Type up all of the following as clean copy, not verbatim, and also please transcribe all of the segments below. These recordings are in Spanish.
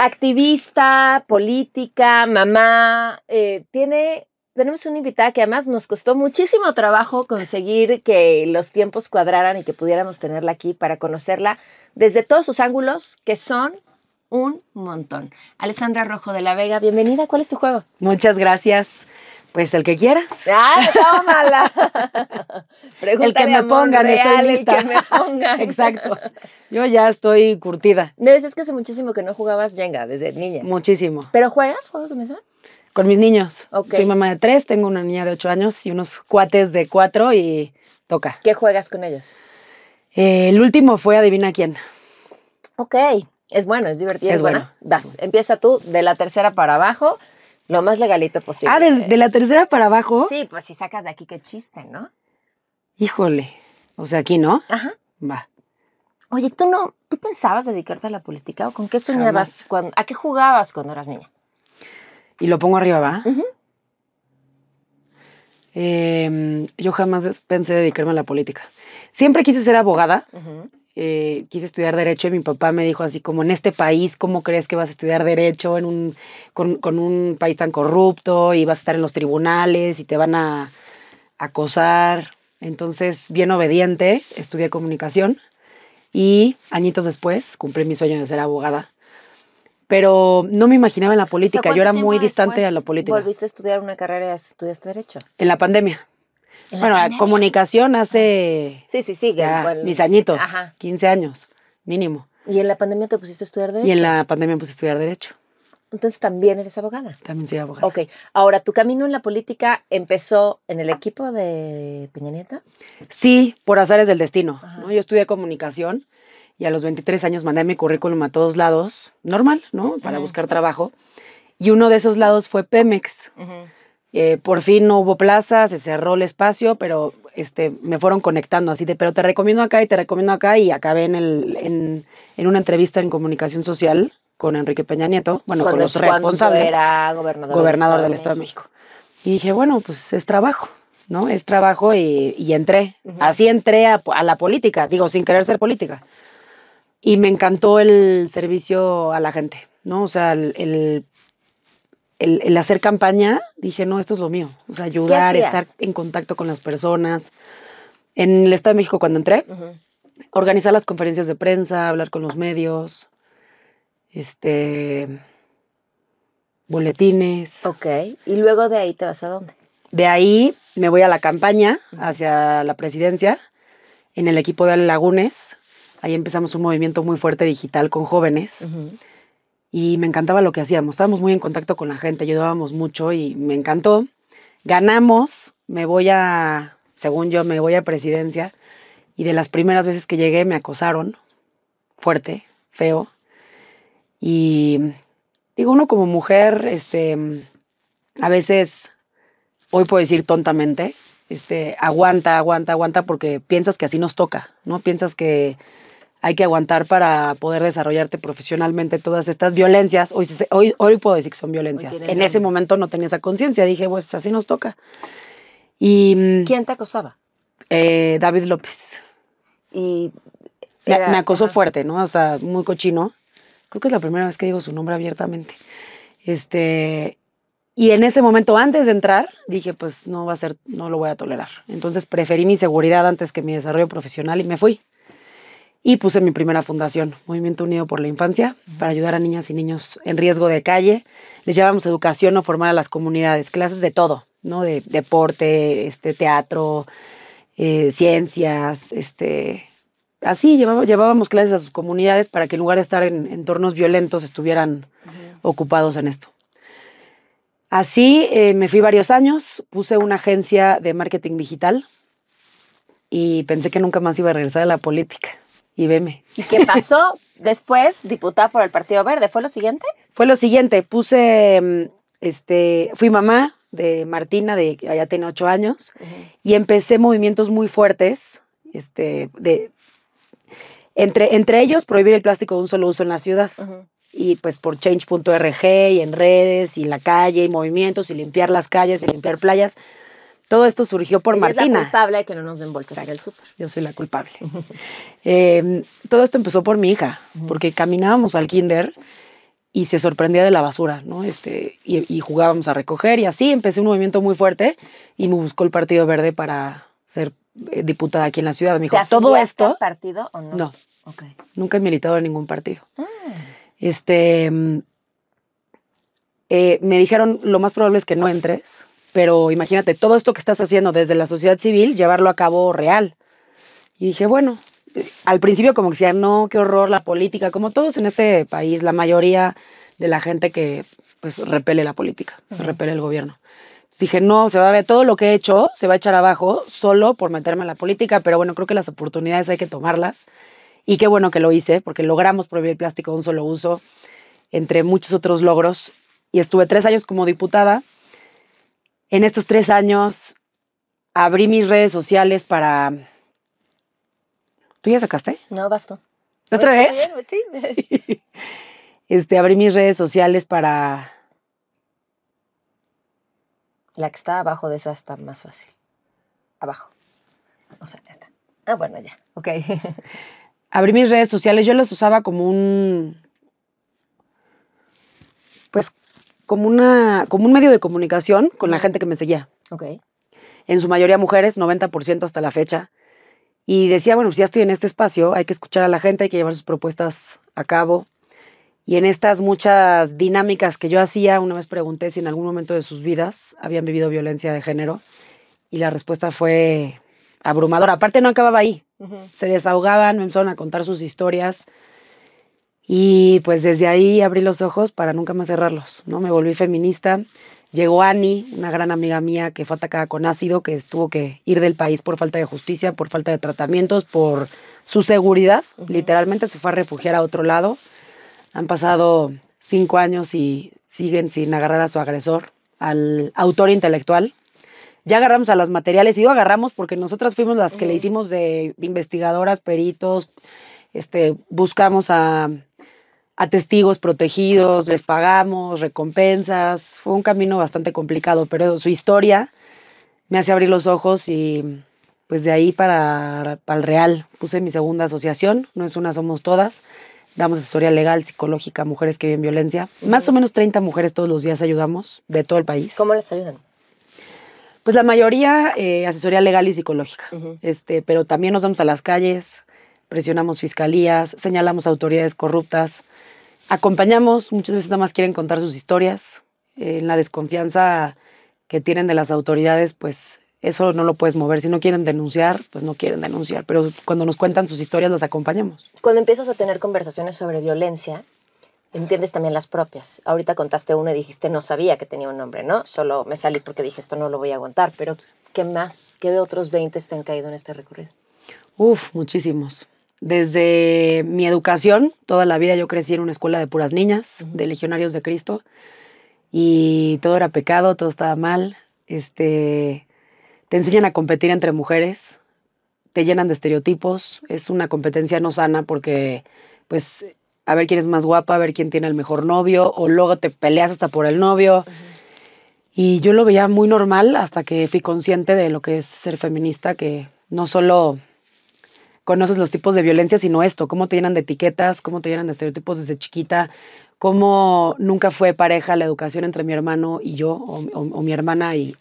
activista, política, mamá, tenemos una invitada que además nos costó muchísimo trabajo conseguir que los tiempos cuadraran y que pudiéramos tenerla aquí para conocerla desde todos sus ángulos, que son un montón. Alessandra Rojo de la Vega, bienvenida. ¿Cuál es tu juego? Muchas gracias. Pues el que quieras. ¡Ah, tómala! El que me pongan, estoy lista. El que me pongan. Exacto. Yo ya estoy curtida. Me decías que hace muchísimo que no jugabas Jenga, desde niña. Muchísimo. ¿Pero juegas juegos de mesa? Con mis niños. Okay. Soy mamá de 3, tengo una niña de 8 años y unos cuates de 4 y toca. ¿Qué juegas con ellos? El último fue Adivina quién. Ok. Es bueno, es divertido. Es bueno. Vas, empieza tú de la tercera para abajo, lo más legalito posible. Ah, de la tercera para abajo. Sí, pues si sacas de aquí, qué chiste, ¿no? Híjole. O sea, aquí, ¿no? Ajá. Va. Oye, ¿tú pensabas dedicarte a la política o con qué soñabas? ¿A qué jugabas cuando eras niña? Y lo pongo arriba, ¿va? Uh-huh. Yo jamás pensé dedicarme a la política. Siempre quise ser abogada. Uh-huh. Quise estudiar Derecho y mi papá me dijo así como, en este país, ¿cómo crees que vas a estudiar Derecho con un país tan corrupto y vas a estar en los tribunales y te van a acosar? Entonces, bien obediente, estudié comunicación y añitos después cumplí mi sueño de ser abogada. Pero no me imaginaba en la política, O sea, yo era muy distante a la política. ¿Volviste a estudiar una carrera y estudiaste Derecho? En la pandemia. Bueno, la comunicación hace Sí, mis añitos, ajá. 15 años, mínimo. ¿Y en la pandemia te pusiste a estudiar Derecho? Y en la pandemia me puse a estudiar Derecho. Entonces, ¿también eres abogada? También soy abogada. Ok. Ahora, ¿tu camino en la política empezó en el equipo de Peña Nieto? Sí, por azares del destino, Ajá. ¿no? Yo estudié comunicación y a los 23 años mandé mi currículum a todos lados, normal, ¿no? Para buscar trabajo. Y uno de esos lados fue Pemex. Por fin no hubo plaza, se cerró el espacio, pero me fueron conectando así de, pero te recomiendo acá y te recomiendo acá, y acabé en una entrevista en comunicación social con Enrique Peña Nieto, bueno, con los responsables. Cuando era gobernador del Estado de México. Y dije, bueno, pues es trabajo, ¿no? Es trabajo y entré. Uh-huh. Así entré a la política, digo, sin querer ser política. Y me encantó el servicio a la gente, ¿no? O sea, el hacer campaña, dije, no, esto es lo mío. O sea, ayudar, estar en contacto con las personas. En el Estado de México, cuando entré, organizar las conferencias de prensa, hablar con los medios, boletines. Ok. ¿Y luego de ahí te vas a dónde? De ahí me voy a la campaña hacia la presidencia, en el equipo de Ale Lagunes. Ahí empezamos un movimiento muy fuerte digital con jóvenes. Y me encantaba lo que hacíamos. Estábamos muy en contacto con la gente, ayudábamos mucho y me encantó. Ganamos, según yo, me voy a presidencia. Y de las primeras veces que llegué me acosaron, fuerte, feo. Y digo, uno como mujer, a veces, hoy puedo decir tontamente, aguanta porque piensas que así nos toca, ¿no? Piensas que hay que aguantar para poder desarrollarte profesionalmente todas estas violencias. Hoy puedo decir que son violencias. En ese momento no tenía esa conciencia. Dije, pues así nos toca. Y ¿quién te acosaba? David López. Y me acosó fuerte, ¿no? O sea, muy cochino. Creo que es la primera vez que digo su nombre abiertamente. Y en ese momento, antes de entrar, dije, pues no lo voy a tolerar. Entonces preferí mi seguridad antes que mi desarrollo profesional y me fui. Y puse mi primera fundación, Movimiento Unido por la Infancia, para ayudar a niñas y niños en riesgo de calle. Les llevamos educación o formar a las comunidades, clases de todo, ¿no? De deporte, teatro, ciencias, así llevábamos clases a sus comunidades para que en lugar de estar en entornos violentos estuvieran ocupados en esto. Así me fui varios años, puse una agencia de marketing digital y pensé que nunca más iba a regresar a la política. Y veme. ¿Y qué pasó después? Diputada por el Partido Verde. ¿Fue lo siguiente? Fue lo siguiente. Fui mamá de Martina, ella tiene 8 años, y empecé movimientos muy fuertes, entre ellos prohibir el plástico de un solo uso en la ciudad. Y pues por change.org y en redes y en la calle y movimientos y limpiar las calles y limpiar playas. Todo esto surgió por Martina. Es la culpable de que no nos den bolsas en el súper. Yo soy la culpable. Todo esto empezó por mi hija, porque caminábamos al kinder y se sorprendía de la basura, ¿no? Y jugábamos a recoger y así empecé un movimiento muy fuerte y me buscó el Partido Verde para ser diputada aquí en la ciudad. Me dijo, ¿te todo afiliaste esto... al partido o no? No, Okay. nunca he militado en ningún partido. Me dijeron, lo más probable es que no entres, pero imagínate, todo esto que estás haciendo desde la sociedad civil, llevarlo a cabo real. Y dije, bueno, al principio como que decía, no, qué horror la política, como todos en este país, la mayoría de la gente que pues repele la política, repele el gobierno. Entonces dije, no, se va a ver, todo lo que he hecho se va a echar abajo solo por meterme en la política, pero bueno, creo que las oportunidades hay que tomarlas. Y qué bueno que lo hice, porque logramos prohibir el plástico de un solo uso, entre muchos otros logros. Y estuve 3 años como diputada. En estos 3 años abrí mis redes sociales para... ¿Tú ya sacaste? No, basta. ¿Otra vez? Bien, pues sí. Abrí mis redes sociales para... La que está abajo de esa está más fácil. Abajo. O sea, esta. Ah, bueno, ya. Ok. Abrí mis redes sociales. Yo las usaba como un... Pues como un medio de comunicación con la gente que me seguía. Ok. En su mayoría mujeres, 90% hasta la fecha. Y decía, bueno, pues ya estoy en este espacio, hay que escuchar a la gente, hay que llevar sus propuestas a cabo. Y en estas muchas dinámicas que yo hacía, una vez pregunté si en algún momento de sus vidas habían vivido violencia de género. Y la respuesta fue abrumadora. Aparte no acababa ahí. Se desahogaban, me empezaron a contar sus historias. Y pues desde ahí abrí los ojos para nunca más cerrarlos, ¿no? Me volví feminista. Llegó Ani, una gran amiga mía que fue atacada con ácido, que tuvo que ir del país por falta de justicia, por falta de tratamientos, por su seguridad. Literalmente se fue a refugiar a otro lado. Han pasado 5 años y siguen sin agarrar a su agresor, al autor intelectual. Ya agarramos a los materiales, y digo agarramos porque nosotras fuimos las que le hicimos de investigadoras, peritos, buscamos a testigos protegidos, les pagamos recompensas. Fue un camino bastante complicado, pero su historia me hace abrir los ojos y pues de ahí para el real. Puse mi segunda asociación, No es una, somos todas. Damos asesoría legal, psicológica a mujeres que viven violencia. Más o menos 30 mujeres todos los días ayudamos, de todo el país. ¿Cómo les ayudan? Pues la mayoría asesoría legal y psicológica, pero también nos vamos a las calles, presionamos fiscalías, señalamos autoridades corruptas, acompañamos, muchas veces nada más quieren contar sus historias. En la desconfianza que tienen de las autoridades, pues eso no lo puedes mover. Si no quieren denunciar, pues no quieren denunciar, pero cuando nos cuentan sus historias los acompañamos. Cuando empiezas a tener conversaciones sobre violencia, entiendes también las propias. Ahorita contaste una y dijiste, no sabía que tenía un nombre, ¿no? Solo me salí porque dije, esto no lo voy a aguantar. Pero, ¿qué más? ¿Qué de otros 20 te han caído en este recorrido? Muchísimos. Desde mi educación, toda la vida yo crecí en una escuela de puras niñas, de Legionarios de Cristo, y todo era pecado, todo estaba mal. Te enseñan a competir entre mujeres, te llenan de estereotipos, es una competencia no sana porque, pues, a ver quién es más guapa, a ver quién tiene el mejor novio, o luego te peleas hasta por el novio. Y yo lo veía muy normal hasta que fui consciente de lo que es ser feminista, que no solo conoces los tipos de violencia, sino esto, cómo te llenan de etiquetas, cómo te llenan de estereotipos desde chiquita, cómo nunca fue pareja la educación entre mi hermano y yo, o mi hermana y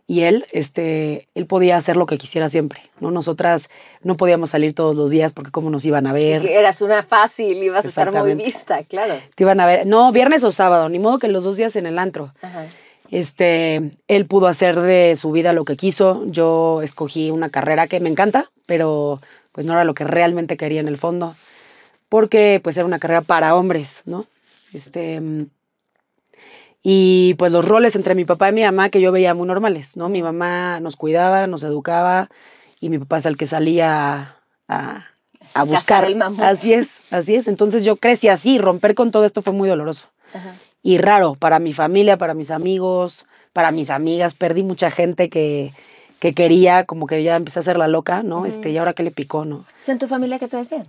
él. Él podía hacer lo que quisiera siempre, ¿no? Nosotras no podíamos salir todos los días porque cómo nos iban a ver. Y que eras una fácil, ibas a estar muy vista, claro. Te iban a ver, no, viernes o sábado, ni modo que los 2 días en el antro. Ajá. Él pudo hacer de su vida lo que quiso. Yo escogí una carrera que me encanta, pero pues no era lo que realmente quería en el fondo, porque pues era una carrera para hombres, ¿no? Y pues los roles entre mi papá y mi mamá que yo veía muy normales, ¿no? Mi mamá nos cuidaba, nos educaba, y mi papá es el que salía a buscar. El mamut. Así es. Entonces yo crecí así, romper con todo esto fue muy doloroso. Ajá. Y raro para mi familia, para mis amigos, para mis amigas. Perdí mucha gente que quería, como que ya empecé a hacer la loca, ¿no? Y ahora qué le picó, ¿no? O sea, ¿en tu familia qué te decían?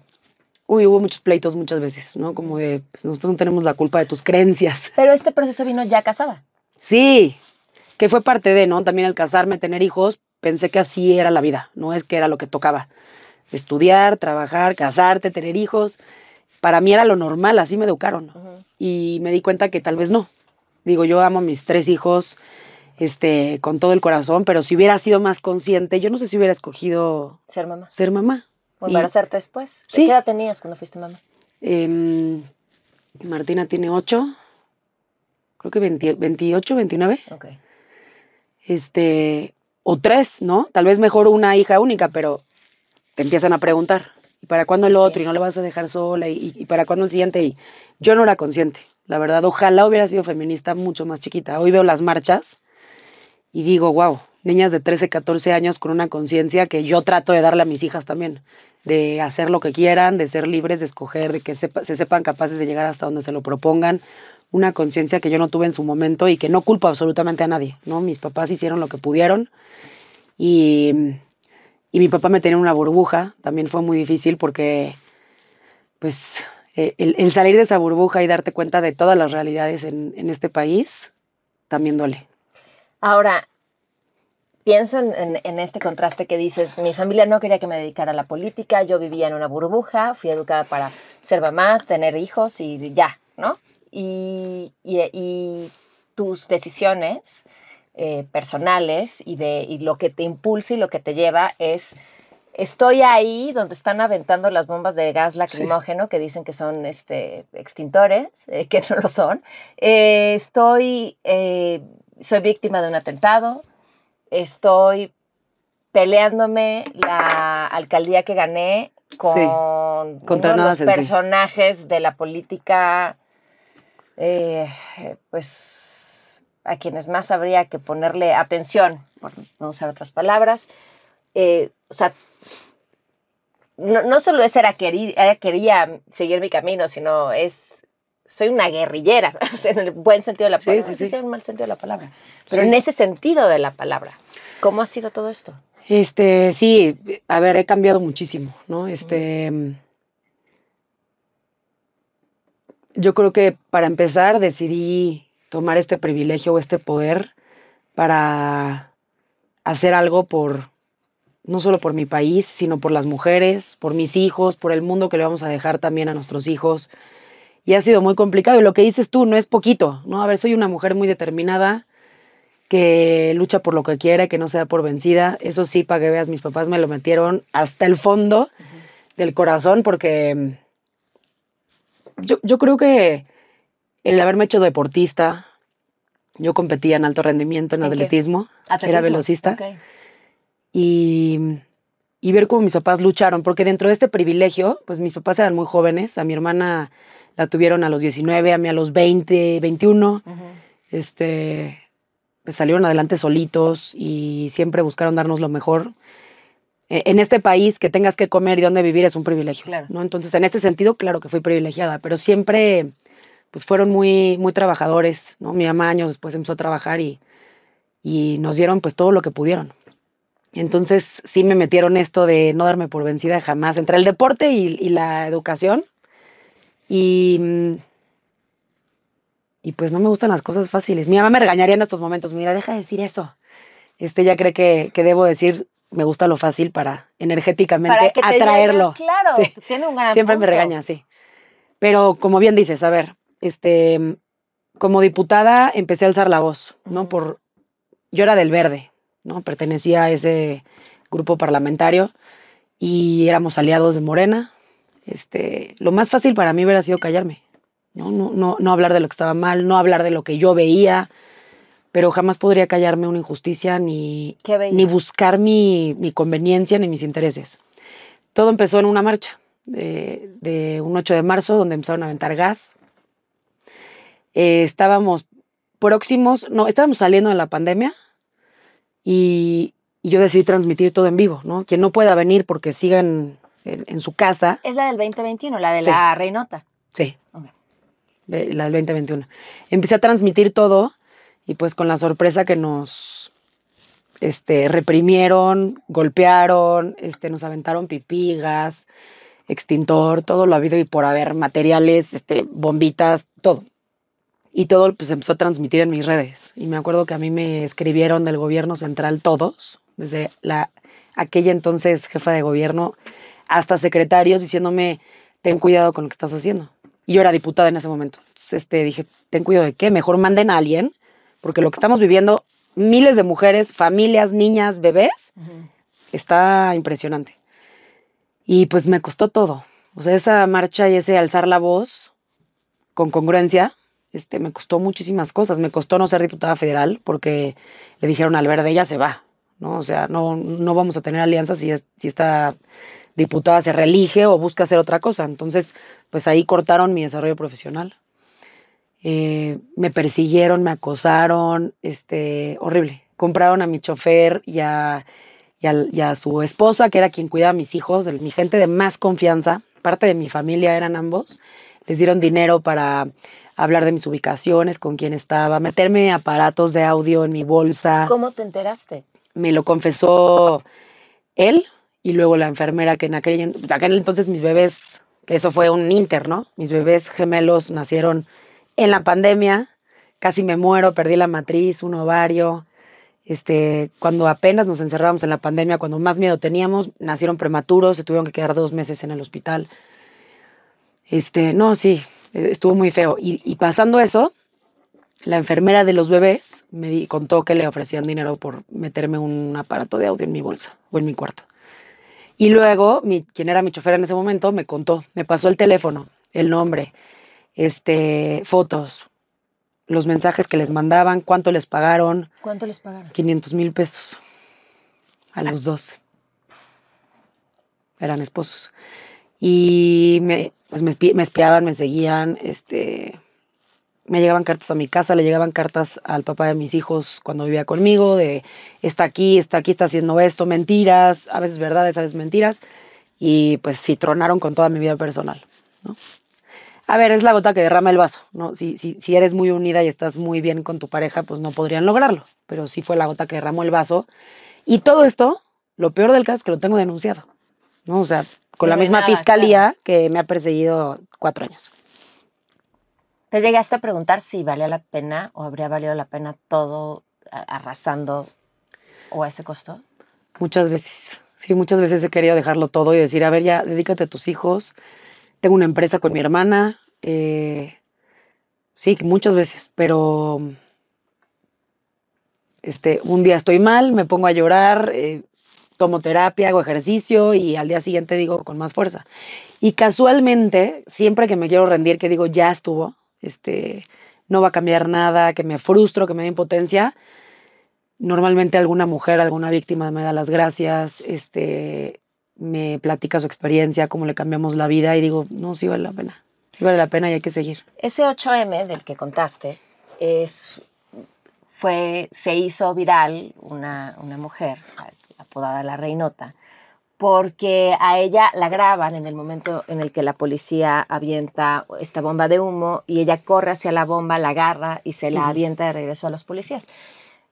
Hubo muchos pleitos muchas veces, ¿no? Como de, pues nosotros no tenemos la culpa de tus creencias. Pero este proceso vino ya casada. Sí, que fue parte de, ¿no? También al casarme, tener hijos, pensé que así era la vida, no es que era lo que tocaba. Estudiar, trabajar, casarte, tener hijos. para mí era lo normal, así me educaron. Ujú. Y me di cuenta que tal vez no. Digo, yo amo a mis 3 hijos, con todo el corazón, pero si hubiera sido más consciente, yo no sé si hubiera escogido Ser mamá. ser mamá. O Y embarazarte después. sí. ¿Qué edad tenías cuando fuiste mamá? Martina tiene 8, creo que 28, 29. Ok. O 3, ¿no? Tal vez mejor una hija única, pero te empiezan a preguntar, ¿y para cuándo el otro? Sí. Y no lo vas a dejar sola, y para cuándo el siguiente. Y yo no era consciente, la verdad. Ojalá hubiera sido feminista mucho más chiquita. Hoy veo las marchas y digo, wow, niñas de 13, 14 años con una conciencia que yo trato de darle a mis hijas también, de hacer lo que quieran, de ser libres, de escoger, de que se sepan capaces de llegar hasta donde se lo propongan. Una conciencia que yo no tuve en su momento y que no culpo absolutamente a nadie, ¿no? Mis papás hicieron lo que pudieron y mi papá me tenía en una burbuja. También fue muy difícil porque, pues, el salir de esa burbuja y darte cuenta de todas las realidades en este país, también duele. Ahora, pienso en este contraste que dices, mi familia no quería que me dedicara a la política, yo vivía en una burbuja, fui educada para ser mamá, tener hijos y ya, ¿no? Y tus decisiones personales y lo que te impulsa y lo que te lleva es, estoy ahí donde están aventando las bombas de gas lacrimógeno, que dicen que son extintores, que no lo son. Soy víctima de un atentado. Estoy peleándome la alcaldía que gané con contra uno de nada los sencillo. personajes de la política, pues a quienes más habría que ponerle atención, por no usar otras palabras. O sea, no solo quería seguir mi camino, sino soy una guerrillera, o sea, en el buen sentido de la palabra. Sí. No sé si en el mal sentido de la palabra, pero Sí. en ese sentido de la palabra. ¿Cómo ha sido todo esto? Sí, a ver, he cambiado muchísimo, ¿no? Yo creo que para empezar decidí tomar este privilegio o este poder para hacer algo no solo por mi país, sino por las mujeres, por mis hijos, por el mundo que le vamos a dejar también a nuestros hijos. Y ha sido muy complicado. Y lo que dices tú no es poquito, ¿no? A ver, soy una mujer muy determinada, que lucha por lo que quiere, que no se da por vencida. Eso sí, para que veas, mis papás me lo metieron hasta el fondo del corazón, porque yo creo que el haberme hecho deportista, yo competía en alto rendimiento en atletismo, era velocista, Okay. y ver cómo mis papás lucharon, porque dentro de este privilegio, pues mis papás eran muy jóvenes. A mi hermana la tuvieron a los 19, a mí a los 20, 21. Uh-huh. Pues salieron adelante solitos y siempre buscaron darnos lo mejor. En este país, que tengas que comer y dónde vivir es un privilegio, Claro. ¿no? Entonces, en este sentido, claro que fui privilegiada, pero siempre pues fueron muy, muy trabajadores, ¿no? Mi mamá años después empezó a trabajar y nos dieron pues todo lo que pudieron. Entonces, sí me metieron esto de no darme por vencida jamás, entre el deporte y la educación. Y pues no me gustan las cosas fáciles. Mi mamá me regañaría en estos momentos. Mira, deja de decir eso. Ya cree que debo decir, me gusta lo fácil para energéticamente para que atraerlo. Llegue, claro, sí. Tiene un gran Siempre punto. Me regaña, sí. Pero como bien dices, a ver, como diputada empecé a alzar la voz, ¿no? Yo era del Verde, ¿no? Pertenecía a ese grupo parlamentario y éramos aliados de Morena. Lo más fácil para mí hubiera sido callarme. No hablar de lo que estaba mal, no hablar de lo que yo veía, pero jamás podría callarme una injusticia ni buscar mi conveniencia ni mis intereses. Todo empezó en una marcha de un 8 de marzo donde empezaron a aventar gas. Estábamos saliendo de la pandemia y yo decidí transmitir todo en vivo, ¿no? Quien no pueda venir porque sigan en su casa. Es la del 2021, la de la Reinota. Sí. Okay. La del 2021. Empecé a transmitir todo y pues con la sorpresa que nos reprimieron, golpearon, nos aventaron pipí, gas, extintor, todo lo habido y por haber, materiales, bombitas, todo. Y todo pues empezó a transmitir en mis redes. Y me acuerdo que a mí me escribieron del gobierno central todos, desde aquella entonces jefa de gobierno hasta secretarios, diciéndome, ten cuidado con lo que estás haciendo. Y yo era diputada en ese momento. Entonces dije, ten cuidado de qué, mejor manden a alguien, porque lo que estamos viviendo, miles de mujeres, familias, niñas, bebés, está impresionante. Y pues me costó todo. O sea, esa marcha y ese alzar la voz con congruencia, me costó muchísimas cosas. Me costó no ser diputada federal porque le dijeron al Verde, ella se va, ¿no? O sea, no vamos a tener alianzas si esta diputada se reelige o busca hacer otra cosa. Entonces, pues ahí cortaron mi desarrollo profesional. Me persiguieron, me acosaron, horrible. Compraron a mi chofer y a su esposa, que era quien cuidaba a mis hijos, mi gente de más confianza, parte de mi familia eran ambos. Les dieron dinero para hablar de mis ubicaciones, con quién estaba, meterme aparatos de audio en mi bolsa. ¿Cómo te enteraste? Me lo confesó él y luego la enfermera, que en aquel entonces mis bebés, que eso fue un inter, ¿no? Mis bebés gemelos nacieron en la pandemia, casi me muero, perdí la matriz, un ovario. Cuando apenas nos encerrábamos en la pandemia, cuando más miedo teníamos, nacieron prematuros, se tuvieron que quedar 2 meses en el hospital. No, sí, estuvo muy feo. Y pasando eso, la enfermera de los bebés me contó que le ofrecían dinero por meterme un aparato de audio en mi bolsa o en mi cuarto. Y luego, quien era mi chofer en ese momento, me contó, me pasó el teléfono, el nombre, fotos, los mensajes que les mandaban, cuánto les pagaron. ¿Cuánto les pagaron? 500,000 pesos a los dos. Eran esposos. Y me espiaban, me seguían, me llegaban cartas a mi casa, le llegaban cartas al papá de mis hijos cuando vivía conmigo, de está aquí, está haciendo esto, mentiras, a veces verdades, a veces mentiras. Y pues sí, tronaron con toda mi vida personal, ¿no? A ver, es la gota que derrama el vaso, ¿no? Si eres muy unida y estás muy bien con tu pareja, pues no podrían lograrlo. Pero sí fue la gota que derramó el vaso. Y todo esto, lo peor del caso es que lo tengo denunciado, ¿no? O sea, con la misma fiscalía que me ha perseguido 4 años. ¿Te llegaste a preguntar si valía la pena o habría valido la pena todo arrasando o a ese costo? Muchas veces. Sí, muchas veces he querido dejarlo todo y decir, a ver, ya, dedícate a tus hijos. Tengo una empresa con mi hermana. Sí, muchas veces, pero un día estoy mal, me pongo a llorar, tomo terapia, hago ejercicio y al día siguiente digo con más fuerza. Y casualmente, siempre que me quiero rendir, que digo ya estuvo, no va a cambiar nada, que me frustro, que me da impotencia, normalmente alguna mujer, alguna víctima me da las gracias, me platica su experiencia, cómo le cambiamos la vida y digo, no, sí vale la pena. Sí vale la pena y hay que seguir. Ese 8M del que contaste se hizo viral una mujer apodada La Reinota, porque a ella la graban en el momento en el que la policía avienta esta bomba de humo y ella corre hacia la bomba, la agarra y se la avienta de regreso a los policías.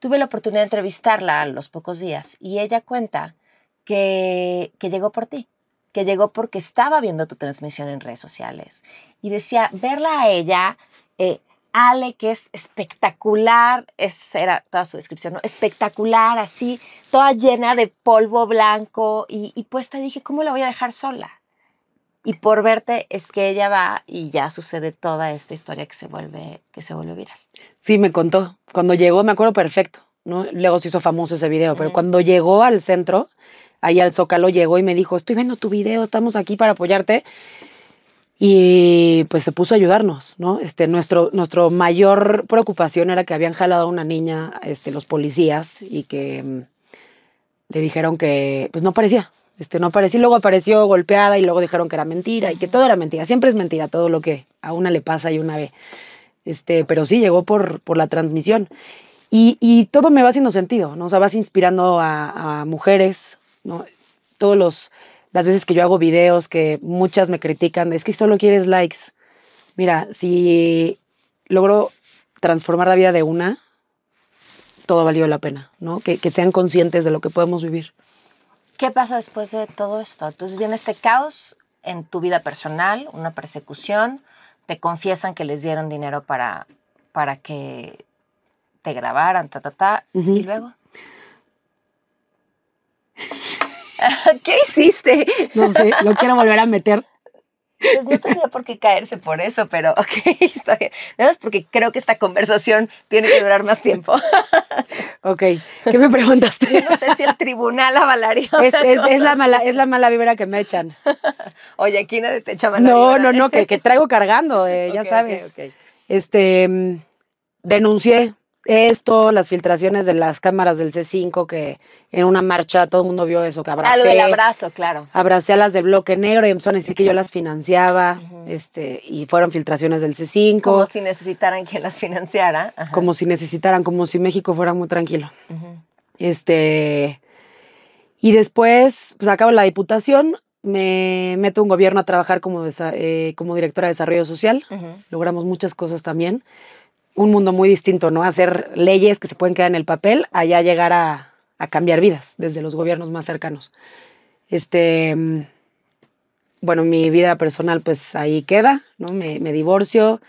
Tuve la oportunidad de entrevistarla a los pocos días y ella cuenta que llegó por ti, que llegó porque estaba viendo tu transmisión en redes sociales y decía, verla a ella, Ale, que es espectacular, era toda su descripción, ¿no? Espectacular, así, toda llena de polvo blanco y pues te dije, ¿cómo la voy a dejar sola? Y por verte es que ella va y ya sucede toda esta historia que se vuelve viral. Sí, me contó. Cuando llegó, me acuerdo perfecto, ¿no? Luego se hizo famoso ese video, pero cuando llegó al centro, ahí al Zócalo, llegó y me dijo, estoy viendo tu video, estamos aquí para apoyarte. Y pues se puso a ayudarnos, ¿no? Nuestro mayor preocupación era que habían jalado a una niña, los policías, y que le dijeron que pues no aparecía. No aparecía, y luego apareció golpeada y luego dijeron que era mentira y que todo era mentira. Siempre es mentira todo lo que a una le pasa y una ve. Pero sí, llegó por la transmisión. Y todo me va haciendo sentido, ¿no? O sea, vas inspirando a mujeres, ¿no? Las veces que yo hago videos que muchas me critican, es que solo quieres likes. Mira, si logro transformar la vida de una, todo valió la pena, ¿no? Que sean conscientes de lo que podemos vivir. ¿Qué pasa después de todo esto? Entonces viene este caos en tu vida personal, una persecución, te confiesan que les dieron dinero para que te grabaran, y luego... ¿Qué hiciste? No sé, lo quiero volver a meter. Pues no tendría por qué caerse por eso, pero ok, está bien. Nada más porque creo que esta conversación tiene que durar más tiempo. Ok, ¿qué me preguntaste? Yo no sé si el tribunal avalaría una Es la cosa así. mala vibra que me echan. Oye, aquí nadie te echa mala No, vibra, no, no, ¿eh? que traigo cargando, ya Ok, sabes. ok. Denuncié esto, las filtraciones de las cámaras del C5, que en una marcha todo el mundo vio eso, que Ah, lo del abrazo, claro. abracé a las de Bloque Negro y empezaron a decir que yo las financiaba, y fueron filtraciones del C5, Como si necesitaran quien las financiara. Ajá. como si necesitaran, como si México fuera muy tranquilo. Ujú. Y después, pues acabo la diputación, me meto a un gobierno a trabajar como directora de desarrollo social. Ujú. Logramos muchas cosas también. Un mundo muy distinto, ¿no? Hacer leyes que se pueden quedar en el papel, allá llegar a cambiar vidas desde los gobiernos más cercanos. Bueno, mi vida personal pues ahí queda, ¿no? Me divorcio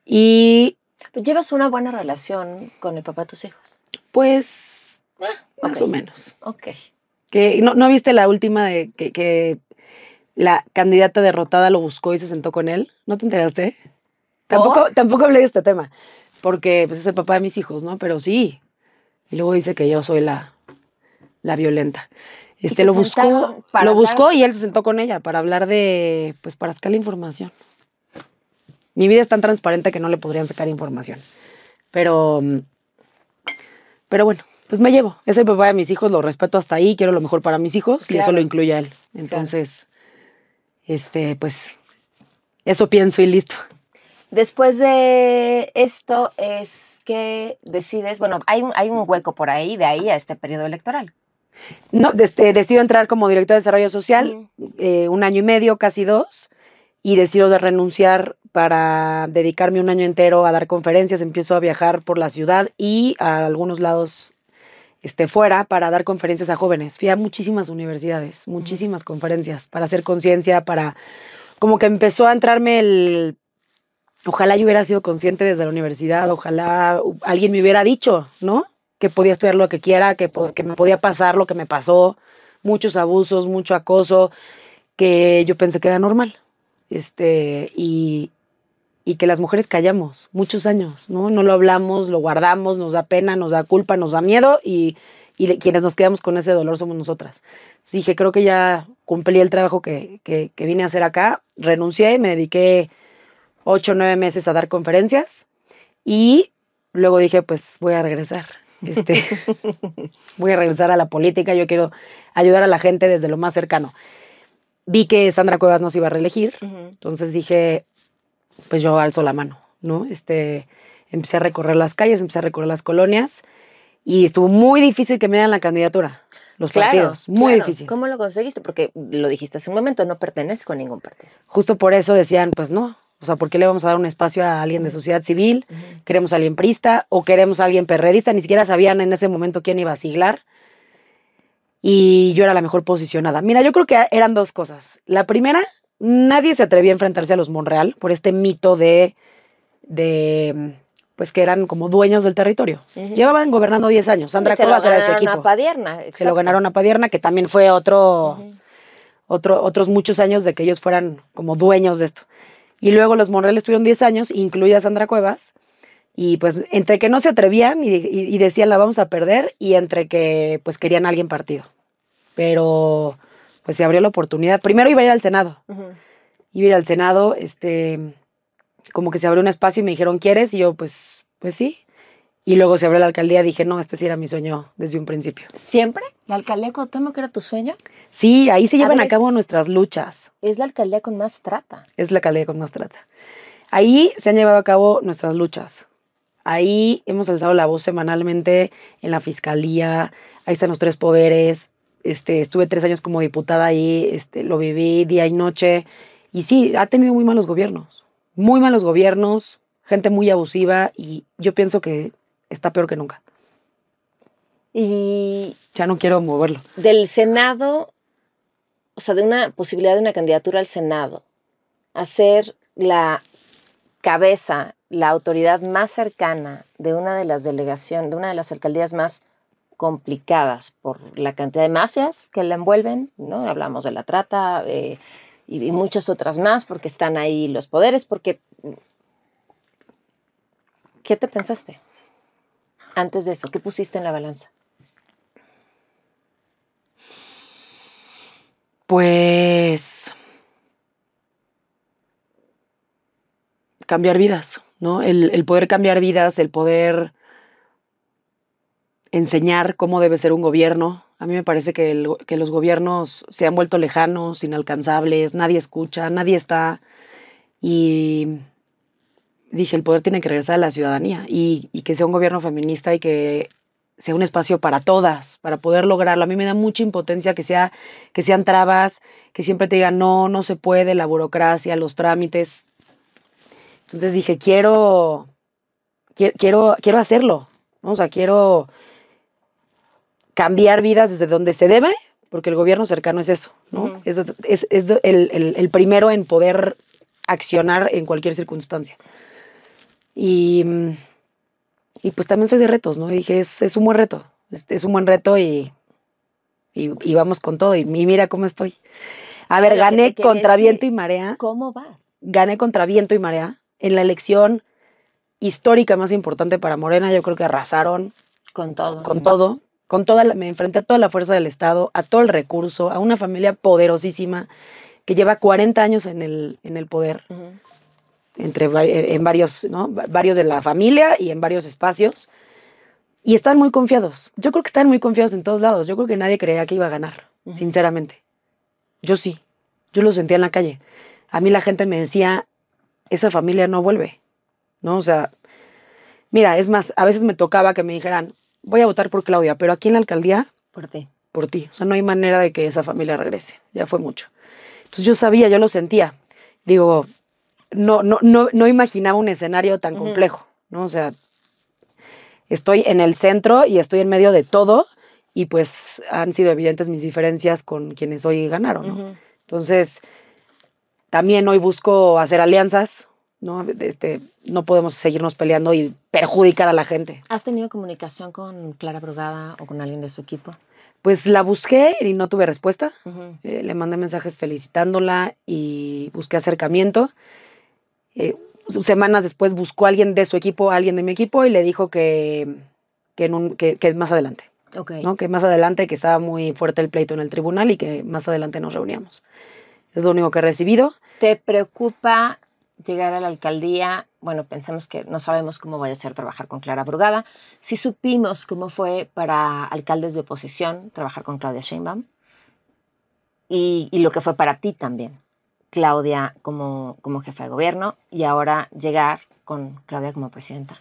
y ¿Llevas una buena relación con el papá de tus hijos? pues más Ok. o menos. Ok. Que ¿no viste la última de que la candidata derrotada lo buscó y se sentó con él? ¿No te enteraste? ¿Por? Tampoco hablé de este tema, porque pues, es el papá de mis hijos, ¿no? Pero sí. Y luego dice que yo soy la violenta. ¿Y se sentaron para Lo hablar? buscó y él se sentó con ella para hablar pues para sacar la información. Mi vida es tan transparente que no le podrían sacar información. Pero, pero bueno, pues me llevo. Es el papá de mis hijos, lo respeto hasta ahí, quiero lo mejor para mis hijos y eso Claro. lo incluye a él. Entonces, pues eso pienso y listo. Después de esto es que decides, bueno, hay un hueco por ahí, de ahí a este periodo electoral. No, decido entrar como director de desarrollo social, 1 año y medio, casi 2, y decido de renunciar para dedicarme 1 año entero a dar conferencias. Empiezo a viajar por la ciudad y a algunos lados fuera para dar conferencias a jóvenes. Fui a muchísimas universidades, muchísimas conferencias para hacer conciencia, como que empezó a entrarme ojalá yo hubiera sido consciente desde la universidad, ojalá alguien me hubiera dicho, ¿no? Que podía estudiar lo que quiera, que me podía pasar lo que me pasó, muchos abusos, mucho acoso, que yo pensé que era normal. Y que las mujeres callamos muchos años, ¿no? No lo hablamos, lo guardamos, nos da pena, nos da culpa, nos da miedo y quienes nos quedamos con ese dolor somos nosotras. Así que creo que ya cumplí el trabajo que vine a hacer acá, renuncié, me dediqué 8 o 9 meses a dar conferencias y luego dije, pues voy a regresar. Voy a regresar a la política, yo quiero ayudar a la gente desde lo más cercano. Vi que Sandra Cuevas no se iba a reelegir, entonces dije, pues yo alzo la mano, ¿no? Empecé a recorrer las calles, empecé a recorrer las colonias y estuvo muy difícil que me dieran la candidatura, los partidos, muy difícil. ¿Cómo lo conseguiste? Porque lo dijiste hace un momento, no pertenezco a ningún partido. Justo por eso decían, pues no, o sea, ¿por qué le vamos a dar un espacio a alguien de sociedad civil? ¿Queremos a alguien priista o queremos a alguien perredista? Ni siquiera sabían en ese momento quién iba a siglar. Y yo era la mejor posicionada. Mira, yo creo que eran dos cosas. La primera, nadie se atrevía a enfrentarse a los Monreal por este mito de pues que eran como dueños del territorio. Llevaban gobernando 10 años. Sandra Cuevas era de su equipo. Se lo ganaron a Padierna, que también fue otros muchos años de que ellos fueran como dueños de esto. Y luego los Monreal estuvieron 10 años, incluida Sandra Cuevas, y pues entre que no se atrevían y decían la vamos a perder, y entre que pues querían a alguien partido. Pero pues se abrió la oportunidad. Primero iba a ir al Senado. Iba a ir al Senado, como que se abrió un espacio y me dijeron, ¿quieres? Y yo, pues sí. Y luego se abrió la alcaldía, dije, no, este sí era mi sueño desde un principio. ¿Siempre? ¿La alcaldía Cuauhtémoc era tu sueño? Sí, ahí se llevan a cabo nuestras luchas. Es la alcaldía con más trata. Es la alcaldía con más trata. Ahí se han llevado a cabo nuestras luchas. Ahí hemos alzado la voz semanalmente en la fiscalía. Ahí están los 3 poderes. Estuve 3 años como diputada ahí. Lo viví día y noche. Y sí, ha tenido muy malos gobiernos. Muy malos gobiernos. Gente muy abusiva. Y yo pienso que está peor que nunca. Y ya no quiero moverlo. Del Senado, o sea, de una posibilidad de una candidatura al Senado, a ser la cabeza, la autoridad más cercana de una de las delegaciones, de una de las alcaldías más complicadas por la cantidad de mafias que la envuelven, ¿no? Hablamos de la trata, y muchas otras más, porque están ahí los poderes, porque... ¿Qué te pensaste antes de eso? ¿Qué pusiste en la balanza? Pues cambiar vidas, ¿no? El poder cambiar vidas, el poder enseñar cómo debe ser un gobierno. A mí me parece que los gobiernos se han vuelto lejanos, inalcanzables, nadie escucha, nadie está. Y dije, el poder tiene que regresar a la ciudadanía y que sea un gobierno feminista y que sea un espacio para todas, para poder lograrlo. A mí me da mucha impotencia que sean trabas, que siempre te digan, no se puede, la burocracia, los trámites. Entonces dije, quiero hacerlo, ¿no? O sea, quiero cambiar vidas desde donde se debe, porque el gobierno cercano es eso, ¿no? Uh-huh. Es el primero en poder accionar en cualquier circunstancia. Y pues también soy de retos, ¿no? Y dije, es un buen reto, es un buen reto y vamos con todo. Y mira cómo estoy. A ver, gané contra viento y marea. ¿Cómo vas? Gané contra viento y marea en la elección histórica más importante para Morena. Yo creo que arrasaron. Con todo. Me enfrenté a toda la fuerza del Estado, a todo el recurso, a una familia poderosísima que lleva 40 años en el poder. Uh-huh. En varios, ¿no? Varios de la familia y en varios espacios. Y están muy confiados. Yo creo que están muy confiados en todos lados. Yo creo que nadie creía que iba a ganar, uh-huh. Sinceramente. Yo sí. Yo lo sentía en la calle. A mí la gente me decía, esa familia no vuelve, ¿no? O sea, mira, es más, a veces me tocaba que me dijeran, voy a votar por Claudia, pero aquí en la alcaldía... Por ti. Por ti. O sea, no hay manera de que esa familia regrese. Ya fue mucho. Entonces yo sabía, yo lo sentía. Digo... No imaginaba un escenario tan complejo, ¿no? O sea, estoy en el centro y estoy en medio de todo y pues han sido evidentes mis diferencias con quienes hoy ganaron, ¿no? Uh-huh. Entonces, también hoy busco hacer alianzas, ¿no? No podemos seguirnos peleando y perjudicar a la gente. ¿Has tenido comunicación con Clara Brugada o con alguien de su equipo? Pues la busqué y no tuve respuesta. Uh-huh. Le mandé mensajes felicitándola y busqué acercamiento. Semanas después buscó a alguien de su equipo, a alguien de mi equipo, y le dijo que más adelante. Okay. ¿No? Que más adelante, que estaba muy fuerte el pleito en el tribunal y que más adelante nos reuníamos. Es lo único que he recibido. ¿Te preocupa llegar a la alcaldía? Bueno, pensemos que no sabemos cómo vaya a ser trabajar con Clara Brugada. Sí supimos cómo fue para alcaldes de oposición trabajar con Claudia Sheinbaum y lo que fue para ti también. Claudia como jefa de gobierno y ahora llegar con Claudia como presidenta.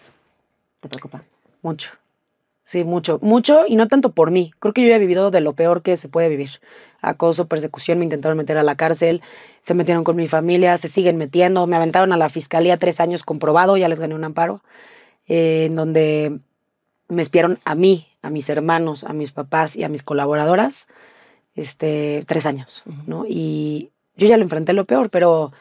¿Te preocupa? Mucho. Sí, mucho. Y no tanto por mí. Creo que yo ya he vivido de lo peor que se puede vivir. Acoso, persecución, me intentaron meter a la cárcel, se metieron con mi familia, se siguen metiendo, me aventaron a la fiscalía 3 años comprobado, ya les gané un amparo, en donde me espiaron a mí, a mis hermanos, a mis papás y a mis colaboradoras 3 años, ¿no? Y yo ya lo enfrenté lo peor, pero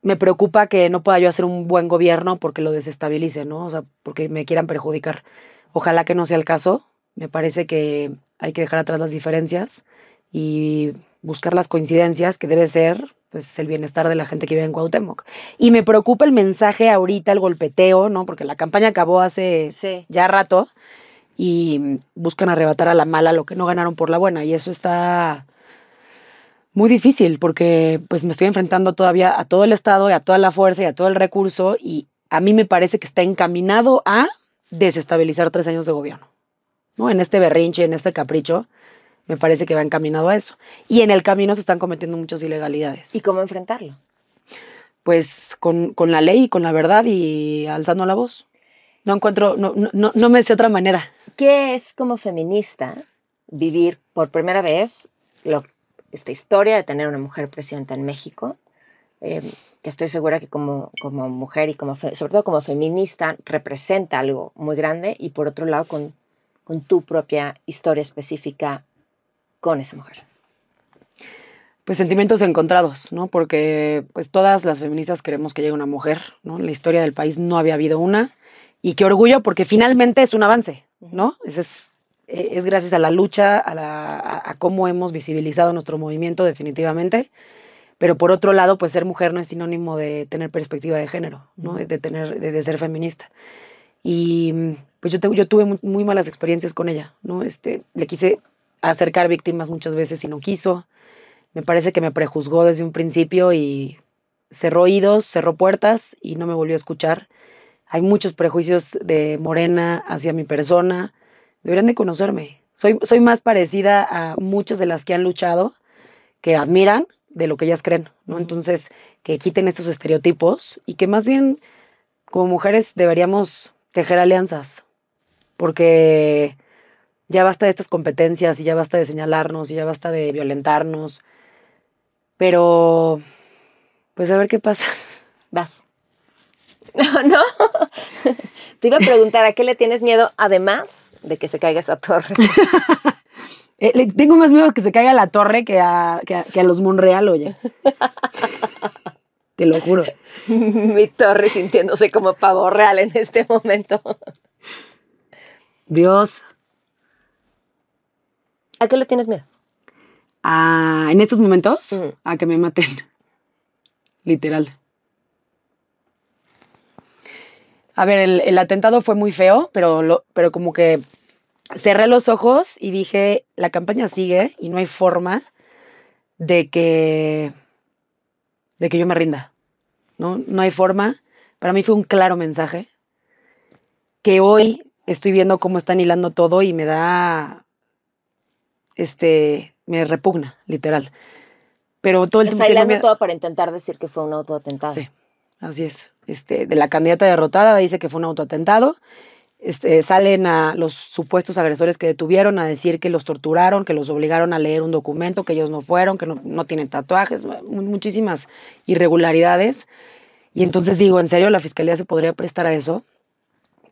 me preocupa que no pueda yo hacer un buen gobierno porque lo desestabilice, ¿no? O sea, porque me quieran perjudicar. Ojalá que no sea el caso. Me parece que hay que dejar atrás las diferencias y buscar las coincidencias, que debe ser pues el bienestar de la gente que vive en Cuauhtémoc. Y me preocupa el mensaje ahorita, el golpeteo, ¿no? Porque la campaña acabó hace ya rato y buscan arrebatar a la mala lo que no ganaron por la buena. Y eso está... muy difícil porque pues me estoy enfrentando todavía a todo el Estado y a toda la fuerza y a todo el recurso y a mí me parece que está encaminado a desestabilizar 3 años de gobierno, ¿no? En este berrinche, en este capricho, me parece que va encaminado a eso. Y en el camino se están cometiendo muchas ilegalidades. ¿Y cómo enfrentarlo? Pues con la ley y con la verdad y alzando la voz. No me sé otra manera. ¿Qué es como feminista vivir por primera vez esta historia de tener una mujer presidenta en México, que estoy segura que como mujer y sobre todo como feminista representa algo muy grande, y por otro lado con tu propia historia específica con esa mujer? Pues sentimientos encontrados, ¿no? Porque pues todas las feministas queremos que llegue una mujer, ¿no? En la historia del país no había habido una, y qué orgullo porque finalmente es un avance, ¿no? Es gracias a la lucha, a cómo hemos visibilizado nuestro movimiento definitivamente, Pero por otro lado, pues ser mujer no es sinónimo de tener perspectiva de género, ¿no? De ser feminista. Y pues yo tuve muy malas experiencias con ella, ¿no? Le quise acercar víctimas muchas veces y no quiso. Me parece que me prejuzgó desde un principio y cerró oídos, cerró puertas y no me volvió a escuchar. Hay muchos prejuicios de Morena hacia mi persona. Deberían de conocerme. Soy más parecida a muchas de las que han luchado, que admiran, de lo que ellas creen, ¿no? Entonces, que quiten estos estereotipos y que más bien, como mujeres, deberíamos tejer alianzas. Porque ya basta de estas competencias y ya basta de señalarnos y ya basta de violentarnos. Pero, pues a ver qué pasa. Vas. No. Te iba a preguntar, ¿a qué le tienes miedo además de que se caiga esa torre? Le tengo más miedo a que se caiga la torre que a los Monreal, oye. Te lo juro. Mi torre sintiéndose como pavo real en este momento. Dios. ¿A qué le tienes miedo? En estos momentos, a que me maten. Literal. A ver, el atentado fue muy feo, pero como que cerré los ojos y dije, la campaña sigue y no hay forma de que yo me rinda, ¿no? No hay forma. Para mí fue un claro mensaje que hoy estoy viendo cómo están hilando todo y me da, me repugna, literal. Pero todo el tiempo hilando todo para intentar decir que fue un autoatentado. Sí, así es. De la candidata derrotada dice que fue un autoatentado. Salen a los supuestos agresores que detuvieron a decir que los torturaron, que los obligaron a leer un documento, que ellos no fueron, que no tienen tatuajes, muchísimas irregularidades. Y entonces digo, ¿en serio la fiscalía se podría prestar a eso?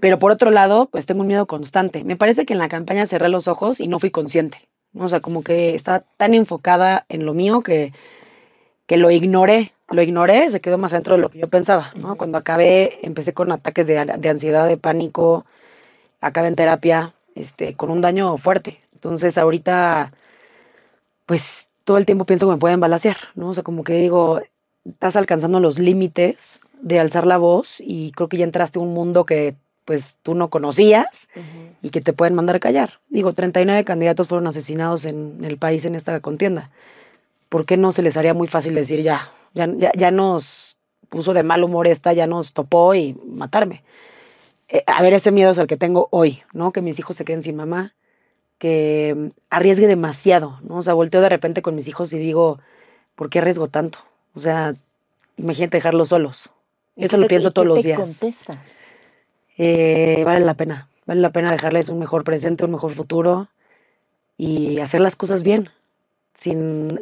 Pero por otro lado, pues tengo un miedo constante. Me parece que en la campaña cerré los ojos y no fui consciente, ¿no? O sea, como que estaba tan enfocada en lo mío que lo ignoré. Lo ignoré, se quedó más dentro de lo que yo pensaba, ¿no? Cuando acabé, empecé con ataques de ansiedad, de pánico, acabé en terapia, con un daño fuerte. Entonces ahorita, pues todo el tiempo pienso que me pueden balacear, ¿no? O sea, como que digo, estás alcanzando los límites de alzar la voz y creo que ya entraste a un mundo que pues tú no conocías y que te pueden mandar a callar. Digo, 39 candidatos fueron asesinados en el país en esta contienda. ¿Por qué no se les haría muy fácil decir ya nos puso de mal humor ya nos topó y matarme? A ver, ese miedo es el que tengo hoy, ¿no? Que mis hijos se queden sin mamá, que arriesgue demasiado, ¿no? O sea, volteo de repente con mis hijos y digo, ¿por qué arriesgo tanto? O sea, imagínate dejarlos solos. Eso lo pienso todos los días. ¿Qué contestas? Vale la pena dejarles un mejor presente, un mejor futuro y hacer las cosas bien, sin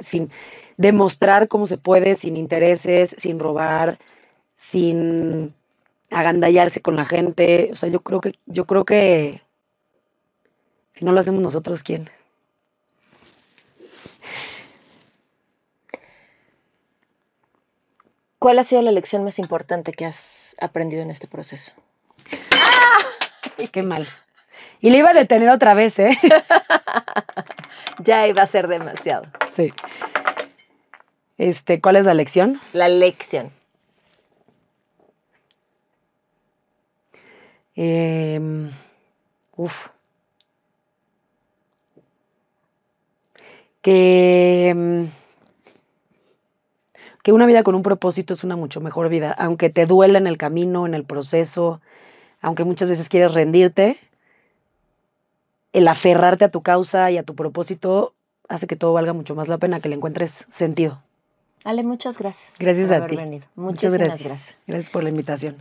demostrar cómo se puede, sin intereses, sin robar, sin agandallarse con la gente. O sea, yo creo que si no lo hacemos nosotros, ¿quién? ¿Cuál ha sido la lección más importante que has aprendido en este proceso? Qué mal. Y le iba a detener otra vez, ¿eh? Ya iba a ser demasiado. Sí. ¿Cuál es la lección? La lección. Que una vida con un propósito es una mucho mejor vida, aunque te duela en el camino, en el proceso, aunque muchas veces quieres rendirte, el aferrarte a tu causa y a tu propósito hace que todo valga mucho más la pena, que le encuentres sentido. Ale, muchas gracias. Gracias por a haber ti. venido. Muchas Muchísimas gracias. Gracias por la invitación.